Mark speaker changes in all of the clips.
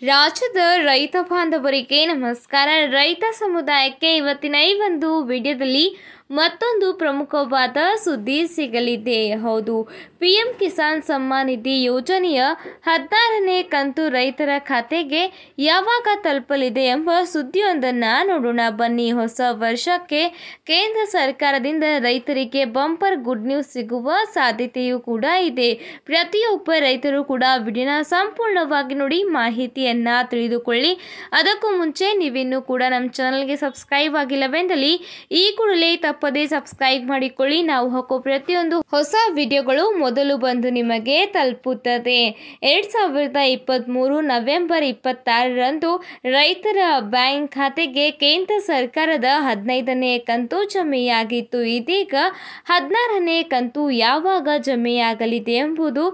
Speaker 1: ರಾಜ್ಯದ ರೈತ ಬಾಂಧವರಿಗೆ ನಮಸ್ಕಾರ. ರೈತ ಸಮುದಾಯಕ್ಕೆ ಇವತ್ತಿನ ಈ ಒಂದು ವಿಡಿಯೋದಲ್ಲಿ ಮತ್ತೊಂದು ಪ್ರಮುಖವಾದ ಸುದ್ದಿ ಸಿಗಲಿದೆ. ಹೌದು, PM ಕಿಸಾನ್ ಸಮ್ಮಾನ್ ನಿಧಿ ಯೋಜನೆಯ 16ನೇ ಕಂತು ರೈತರ ಖಾತೆಗೆ ಯಾವಾಗ ತಲುಪಲಿದೆ ಎಂಬ ಸುದ್ದಿಯೊಂದನ್ನು ನೋಡೋಣ ಬನ್ನಿ. ಹೊಸ ವರ್ಷಕ್ಕೆ ಕೇಂದ್ರ ಸರ್ಕಾರದಿಂದ ರೈತರಿಗೆ ಬಂಪರ್ ಗುಡ್ ನ್ಯೂಸ್ ಸಿಗುವ ಸಾಧ್ಯತೆಯೂ ಕೂಡ ಇದೆ. ಪ್ರತಿಯೊಬ್ಬ ರೈತರು ಕೂಡ ವಿಡಿಯೋನ ಸಂಪೂರ್ಣವಾಗಿ ನೋಡಿ ಮಾಹಿತಿಯನ್ನ ತಿಳಿದುಕೊಳ್ಳಿ. ಅದಕ್ಕೂ ಮುಂಚೆ ನೀವಿನ್ನೂ ಕೂಡ ನಮ್ಮ ಚಾನಲ್ಗೆ ಸಬ್ಸ್ಕ್ರೈಬ್ ಆಗಿಲ್ಲವೆಂದಲ್ಲಿ ಈ ಕೂಡಲೇ ತಪ್ಪದೇ ಸಬ್ಸ್ಕ್ರೈಬ್ ಮಾಡಿಕೊಳ್ಳಿ. ನಾವು ಹಾಕೋ ಪ್ರತಿಯೊಂದು ಹೊಸ ವಿಡಿಯೋಗಳು ಮೊದಲು ಬಂದು ನಿಮಗೆ ತಲುಪುತ್ತದೆ. 2023 ನವೆಂಬರ್ 26ರಂದು ರೈತರ ಬ್ಯಾಂಕ್ ಖಾತೆಗೆ ಕೇಂದ್ರ ಸರ್ಕಾರದ 15ನೇ ಕಂತು ಜಮೆಯಾಗಿತ್ತು. ಇದೀಗ 16ನೇ ಕಂತು ಯಾವಾಗ ಜಮೆಯಾಗಲಿದೆ ಎಂಬುದು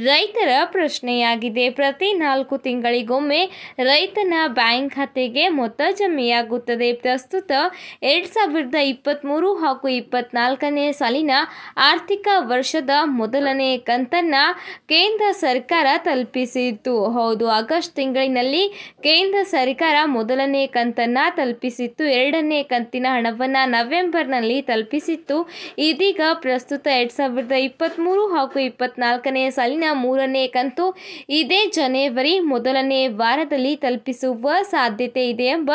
Speaker 1: ರೈತರ ಪ್ರಶ್ನೆಯಾಗಿದೆ. ಪ್ರತಿ 4 ತಿಂಗಳಿಗೊಮ್ಮೆ ರೈತನ ಬ್ಯಾಂಕ್ ಖಾತೆಗೆ ಮೊತ್ತ ಜಮೆಯಾಗುತ್ತದೆ. ಪ್ರಸ್ತುತ 2023 ಹಾಗೂ 24ನೇ ಸಾಲಿನ ಆರ್ಥಿಕ ವರ್ಷದ ಮೊದಲನೇ ಕಂತನ್ನ ಕೇಂದ್ರ ಸರ್ಕಾರ ತಲುಪಿಸಿತ್ತು. ಹೌದು, ಆಗಸ್ಟ್ ತಿಂಗಳಿನಲ್ಲಿ ಕೇಂದ್ರ ಸರ್ಕಾರ ಮೊದಲನೇ ಕಂತನ್ನ ತಲುಪಿಸಿತ್ತು. 2ನೇ ಕಂತಿನ ಹಣವನ್ನ ನವೆಂಬರ್ನಲ್ಲಿ ತಲುಪಿಸಿತ್ತು. ಇದೀಗ ಪ್ರಸ್ತುತ 2023 ಹಾಗೂ 24ನೇ ಸಾಲಿನ 3ನೇ ಕಂತು ಇದೇ ಜನವರಿ ಮೊದಲನೇ ವಾರದಲ್ಲಿ ತಲುಪಿಸುವ ಸಾಧ್ಯತೆ ಇದೆ ಎಂಬ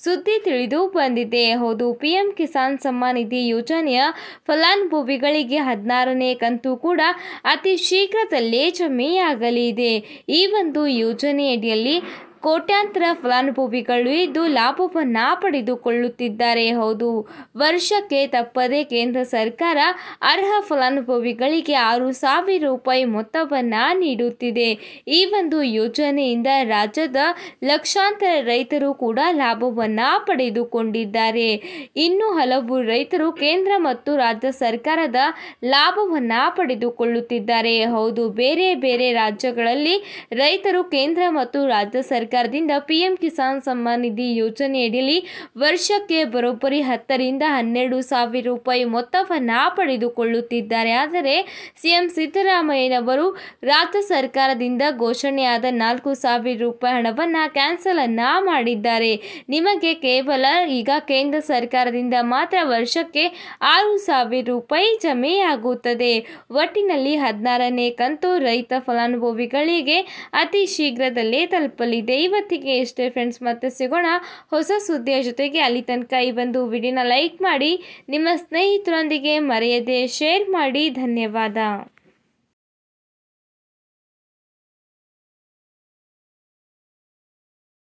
Speaker 1: ಸುದ್ದಿ ತಿಳಿದು ಬಂದಿದೆ. ಹೌದು, PM ಕಿಸಾನ್ ಸಮ್ಮಾನ್ ನಿಧಿ ಯೋಜನೆಯ ಫಲಾನುಭವಿಗಳಿಗೆ 16ನೇ ಕಂತು ಕೂಡ ಅತಿ ಶೀಘ್ರದಲ್ಲೇ ಜಮೆಯಾಗಲಿದೆ. ಈ ಒಂದು ಯೋಜನೆಯಡಿಯಲ್ಲಿ ಕೋಟ್ಯಾಂತರ ಫಲಾನುಭವಿಗಳು ಇದು ಲಾಭವನ್ನು ಪಡೆದುಕೊಳ್ಳುತ್ತಿದ್ದಾರೆ. ಹೌದು, ವರ್ಷಕ್ಕೆ ತಪ್ಪದೆ ಕೇಂದ್ರ ಸರ್ಕಾರ ಅರ್ಹ ಫಲಾನುಭವಿಗಳಿಗೆ 6,000 ರೂಪಾಯಿ ಮೊತ್ತವನ್ನು ನೀಡುತ್ತಿದೆ. ಈ ಒಂದು ಯೋಜನೆಯಿಂದ ರಾಜ್ಯದ ಲಕ್ಷಾಂತರ ರೈತರು ಕೂಡ ಲಾಭವನ್ನು ಪಡೆದುಕೊಂಡಿದ್ದಾರೆ. ಇನ್ನು ಹಲವು ರೈತರು ಕೇಂದ್ರ ಮತ್ತು ರಾಜ್ಯ ಸರ್ಕಾರದ ಲಾಭವನ್ನು ಪಡೆದುಕೊಳ್ಳುತ್ತಿದ್ದಾರೆ. ಹೌದು, ಬೇರೆ ಬೇರೆ ರಾಜ್ಯಗಳಲ್ಲಿ ರೈತರು ಕೇಂದ್ರ ಮತ್ತು ರಾಜ್ಯ ಸರ್ಕಾರದಿಂದ PM ಕಿಸಾನ್ ಸಮ್ಮಾನ್ ನಿಧಿ ಯೋಜನೆಯಡಿಯಲ್ಲಿ ವರ್ಷಕ್ಕೆ ಬರೋಬ್ಬರಿ 10 ರಿಂದ 12,000 ರೂಪಾಯಿ ಮೊತ್ತವನ್ನು ಪಡೆದುಕೊಳ್ಳುತ್ತಿದ್ದಾರೆ. ಆದರೆ CM ಸಿದ್ದರಾಮಯ್ಯನವರು ರಾಜ್ಯ ಸರ್ಕಾರದಿಂದ ಘೋಷಣೆಯಾದ 4,000 ರೂಪಾಯಿ ಹಣವನ್ನು ಕ್ಯಾನ್ಸಲ್ ಮಾಡಿದ್ದಾರೆ. ನಿಮಗೆ ಕೇವಲ ಈಗ ಕೇಂದ್ರ ಸರ್ಕಾರದಿಂದ ಮಾತ್ರ ವರ್ಷಕ್ಕೆ 6,000 ರೂಪಾಯಿ ಜಮೆಯಾಗುತ್ತದೆ. ಒಟ್ಟಿನಲ್ಲಿ 16ನೇ ಕಂತು ರೈತ ಫಲಾನುಭವಿಗಳಿಗೆ ಅತಿ ಶೀಘ್ರದಲ್ಲೇ ತಲುಪಲಿದೆ. ಇವತ್ತಿಗೆ ಇಷ್ಟೇ ಫ್ರೆಂಡ್ಸ್, ಮತ್ತೆ ಸಿಗೋಣ ಹೊಸ ಸುದ್ದಿಯ ಜೊತೆಗೆ. ಅಲ್ಲಿ ತನಕ ಈ ಒಂದು ವಿಡಿಯೋನ ಲೈಕ್ ಮಾಡಿ, ನಿಮ್ಮ ಸ್ನೇಹಿತರೊಂದಿಗೆ ಮರೆಯದೆ ಶೇರ್ ಮಾಡಿ. ಧನ್ಯವಾದ.